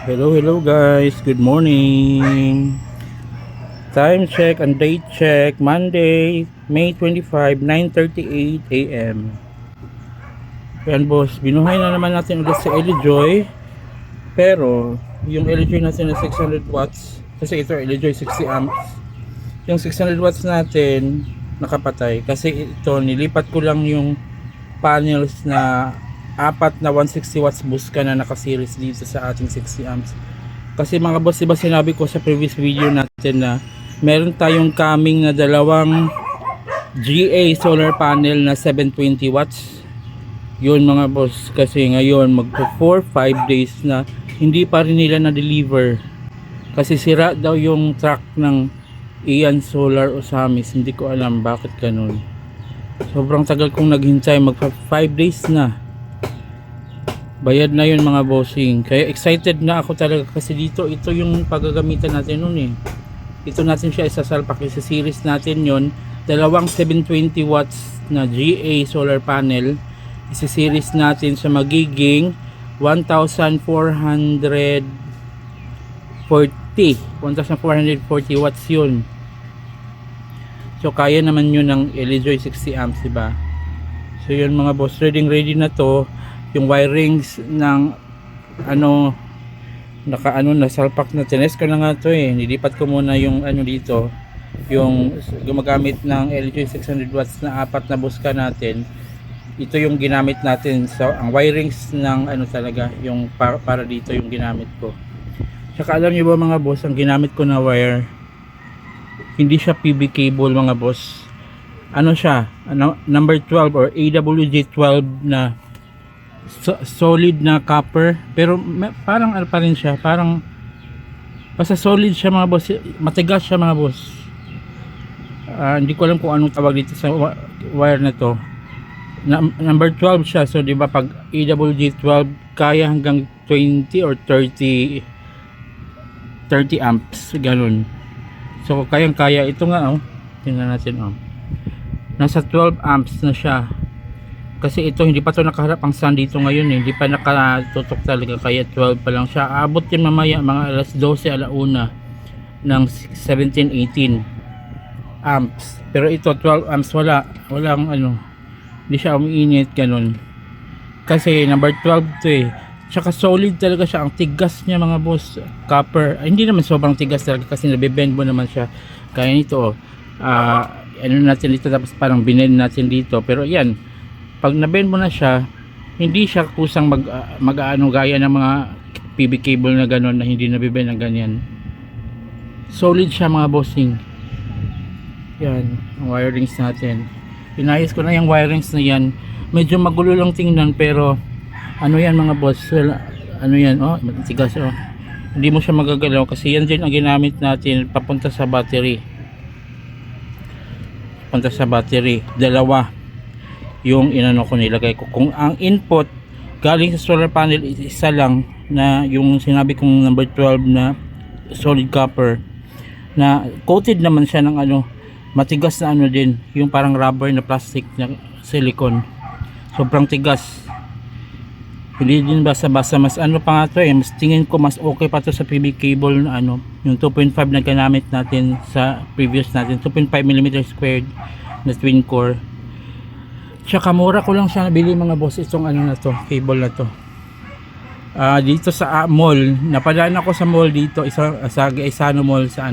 Hello guys, good morning. Time check and date check, Monday, May 25, 9:38 AM. Yan boss, binuhay na naman natin ulit si Elijoy. Pero, yung Elijoy natin na 600 watts, kasi ito Elijoy 60 amps. Yung 600 watts natin, nakapatay. Kasi ito, nilipat ko lang yung panels na apat na 160 watts boost na naka-series dito sa ating 60 amps. Kasi mga boss, diba sinabi ko sa previous video natin na meron tayong coming na dalawang GA solar panel na 720 watts. Yun mga boss, kasi ngayon magpo 4-5 days na hindi pa rin nila na-deliver. Kasi sira daw yung truck ng Ian Solar Osamis. Hindi ko alam bakit ganun. Sobrang tagal kong naghintay, magpa 5 days na. Bayad na yun mga bossing. Kaya excited na ako talaga kasi dito ito yung paggagamitan natin nun eh. Ito natin siya isasalpak. Sa series natin yon, dalawang 720 watts na GA solar panel. Isa-series natin sa magiging 1,440 watts yun. So kaya naman yun ng Elijoy 60 amps, diba? So yun mga boss, ready na to. Yung wirings ng nasalpak na tines ko na nga to eh. Nilipat ko muna yung dito, yung gumagamit ng LG 600 watts na apat na buska natin. Ito yung ginamit natin. So ang wirings ng talaga yung para dito yung ginamit ko. Saka alam niyo ba mga boss, ang ginamit ko na wire, hindi siya PB cable mga boss. Siya, number 12 or AWG 12 na solid na copper, pero parang pa rin siya, parang basta solid siya mga boss, matigas siya mga boss. Hindi ko alam kung anong tawag dito sa wire na to. Number 12 siya, so di ba pag AWG 12 kaya hanggang 20 or 30 amps ganun. So kayang kaya ito nga tingnan natin nasa 12 amps na siya. Kasi ito hindi pa to nakaharap ang sun dito ngayon eh. Hindi pa nakatutok talaga, kaya 12 pa lang siya. Abot din mamaya mga alas 12 alauna ng 17-18 amps. Pero ito 12 amps walang hindi siya umiinit ganun. Kasi number 12 to eh. Tsaka solid talaga siya, ang tigas niya mga boss. Copper, hindi naman sobrang tigas talaga kasi nabibend mo naman siya. Kaya nito natin dito, tapos parang binend natin dito. Pero yan, pag nabend mo na siya, hindi siya kusang gaya ng mga PB cable na gano'n na hindi nabibend ng ganyan. Solid siya mga bossing. Yan, ang wirings natin. Pinayos ko na yung wirings na yan. Medyo magulo lang tingnan, pero yan mga boss, yan, matigas hindi mo siya magagalaw kasi yan din ang ginamit natin papunta sa battery. Dalawa yung ko nilagay ko. Kung ang input galing sa solar panel isa lang, na yung sinabi kong number 12 na solid copper na coated naman siya ng matigas na din, yung parang rubber na plastic na silicone. Sobrang tigas, hindi din basa-basa. Mas pa nga to mas tingin ko mas okay pa to sa PB cable na yung 2.5 na ginamit natin sa previous natin, 2.5mm squared na twin core. Tsaka mura ko lang siya nabili mga boss, itong na to, cable na to. Dito sa mall, napadaan ako sa mall dito, sa Gaisano Mall sa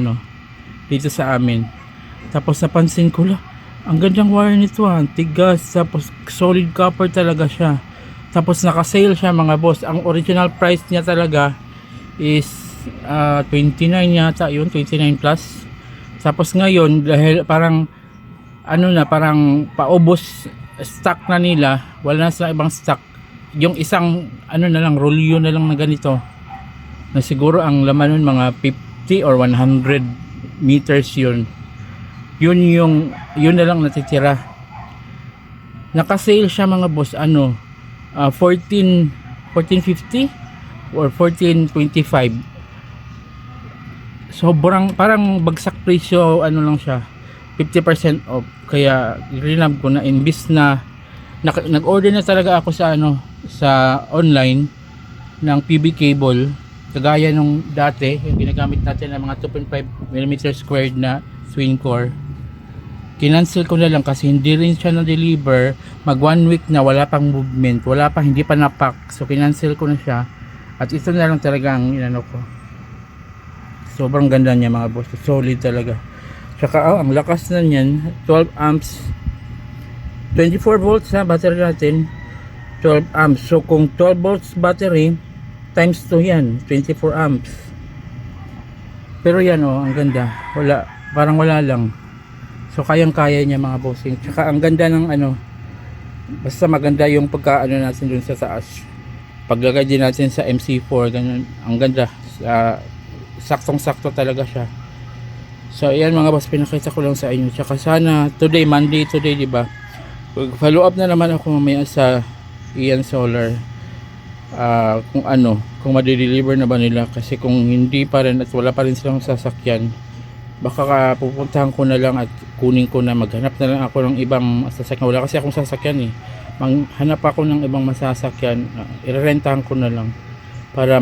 dito sa amin. Tapos napansin ko ang gandang wire nito tigas, tapos solid copper talaga siya. Tapos naka-sale siya mga boss. Ang original price niya talaga is 29 yata yun, 29 plus. Tapos ngayon dahil parang parang paubos stock na nila, wala na sa ibang stock, yung isang na lang, rolyo na lang na ganito, na siguro ang laman nun mga 50 or 100 meters yun na lang natitira. Naka-sale siya mga boss, 14.50 or 14.25. Sobrang parang bagsak presyo, lang siya, 50% off. Kaya rinab ko na, imbis na nag-order na talaga ako sa sa online ng PB cable kagaya nung dati yung ginagamit natin ng mga 2.5mm squared na twin core. Kinancel ko na lang kasi hindi rin siya na-deliver. Mag 1 week na wala pang movement, wala pa, hindi pa napak. So kinancel ko na siya at ito na lang talaga ang inano ko. Sobrang ganda niya mga boss, solid talaga. Tsaka ang lakas na niyan, 12 amps, 24 volts na battery natin, 12 amps. So kung 12 volts battery times 2 yan, 24 amps. Pero yan ang ganda, wala, parang wala lang. So kayang kaya niya mga bossing. Tsaka ang ganda ng basta maganda yung pagkaano natin dun sa taas. Paglagay din natin sa MC4, ganun, ang ganda. Saktong sakto talaga siya. So ayan mga boss, pinakita ko lang sa inyo. Tsaka sana today, Monday today, diba, follow up na naman ako mamaya sa Ian Solar, kung ma-deliver na ba nila. Kasi kung hindi pa rin at wala pa rin silang sasakyan, baka pupuntahan ko na lang at kunin ko na, maghanap na lang ako ng ibang sasakyan. Wala kasi akong sasakyan maghanap ako ng ibang masasakyan, irerentahan ko na lang para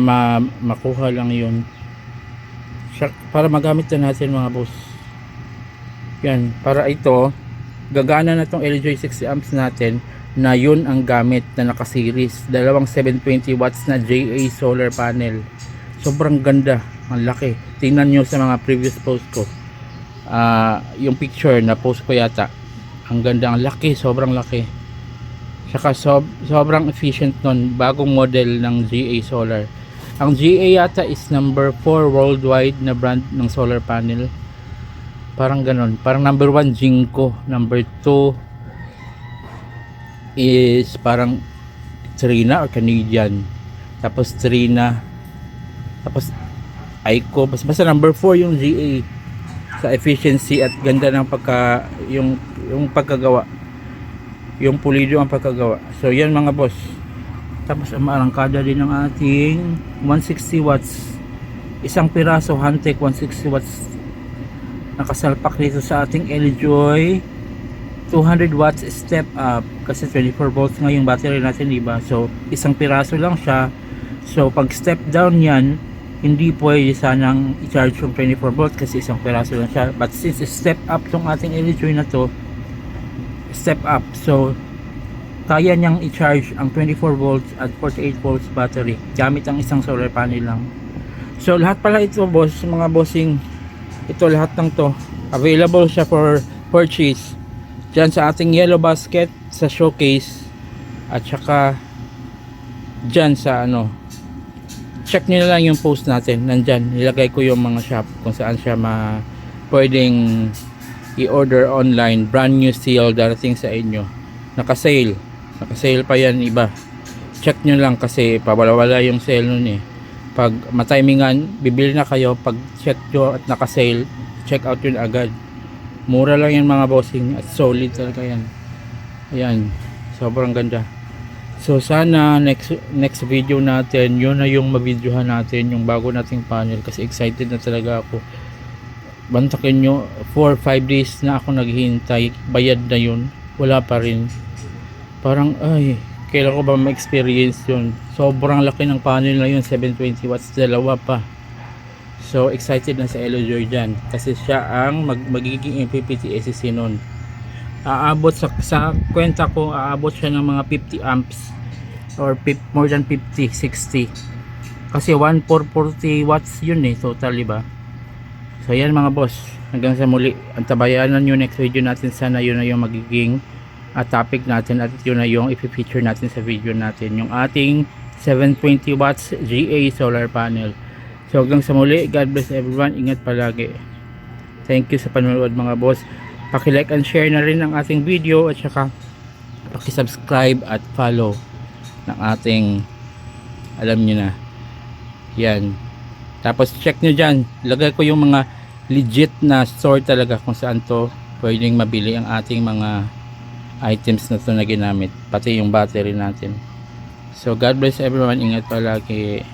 makuha lang yun, para magamit na natin mga boss. Yan, para ito gagana na tong LG 60 amps natin, na yun ang gamit na naka-series, dalawang 720 watts na JA solar panel. Sobrang ganda, ang laki. Tingnan nyo sa mga previous post ko, yung picture na post ko yata, ang ganda, ang laki, sobrang laki. Saka sobrang efficient nun, bagong model ng GA solar. Ang GA yata is number 4 worldwide na brand ng solar panel, parang ganon. Parang number 1 Jinko, number 2 is parang Trina or Canadian, tapos Trina, tapos Aiko, basta number 4 yung GA sa efficiency at ganda ng yung pagkagawa, yung pulido ang pagkagawa. So yan mga boss. Tapos ang arangkada din ng ating 160 watts, isang piraso Hantec 160 watts nakasalpak dito sa ating Enjoy 200 watts step up, kasi 24 volts nga yung battery natin, diba? So isang piraso lang siya. So pag step down yan, hindi pwede sanang i-charge yung 24 volts kasi isang piraso lang siya. But since step up tong ating Enjoy na to, step up, so kaya niyang i-charge ang 24 volts at 48 volts battery gamit ang isang solar panel lang. So lahat pala ito boss, mga bossing, ito lahat ng to available siya for purchase dyan sa ating yellow basket sa showcase, at saka dyan sa check nyo na lang yung post natin, nandyan nilagay ko yung mga shop kung saan siya pwedeng i-order online. Brand new sale darating sa inyo, naka-sale pa yan iba. Check nyo lang kasi pawala-wala yung sale nun pag matimingan bibili na kayo, pag check nyo at naka-sale, check out yun agad. Mura lang yan mga bossing at solid talaga yan. Ayan, sobrang ganda. So sana next video natin, yun na yung mabidyohan natin, yung bago nating panel, kasi excited na talaga ako. Bantakin nyo, 4-5 days na ako naghihintay, bayad na yun, wala pa rin. Parang kailan ko ba ma-experience yun. Sobrang laki ng panel na yun, 720 watts, dalawa pa. So excited na sa Elojoy dyan, kasi siya ang magiging MPPT SSC nun. Aabot sa kwenta ko, aabot siya ng mga 50 amps or more than 50, 60, kasi 440 watts yun total, diba? So yan mga boss, hanggang sa muli, antabayanan nyo next video natin. Sana yun na yung magiging topic natin, at yun na yung i-feature natin sa video natin, yung ating 720 watts GA solar panel. So hanggang sa muli, God bless everyone, ingat palagi. Thank you sa panonood mga boss. Paki-like and share na rin ang ating video, at saka paki-subscribe at follow ng ating, alam nyo na yan. Tapos check nyo dyan, lagay ko yung mga legit na store talaga kung saan to pwedeng mabili ang ating mga items na to na ginamit, pati yung battery natin. So God bless everyone, ingat palagi.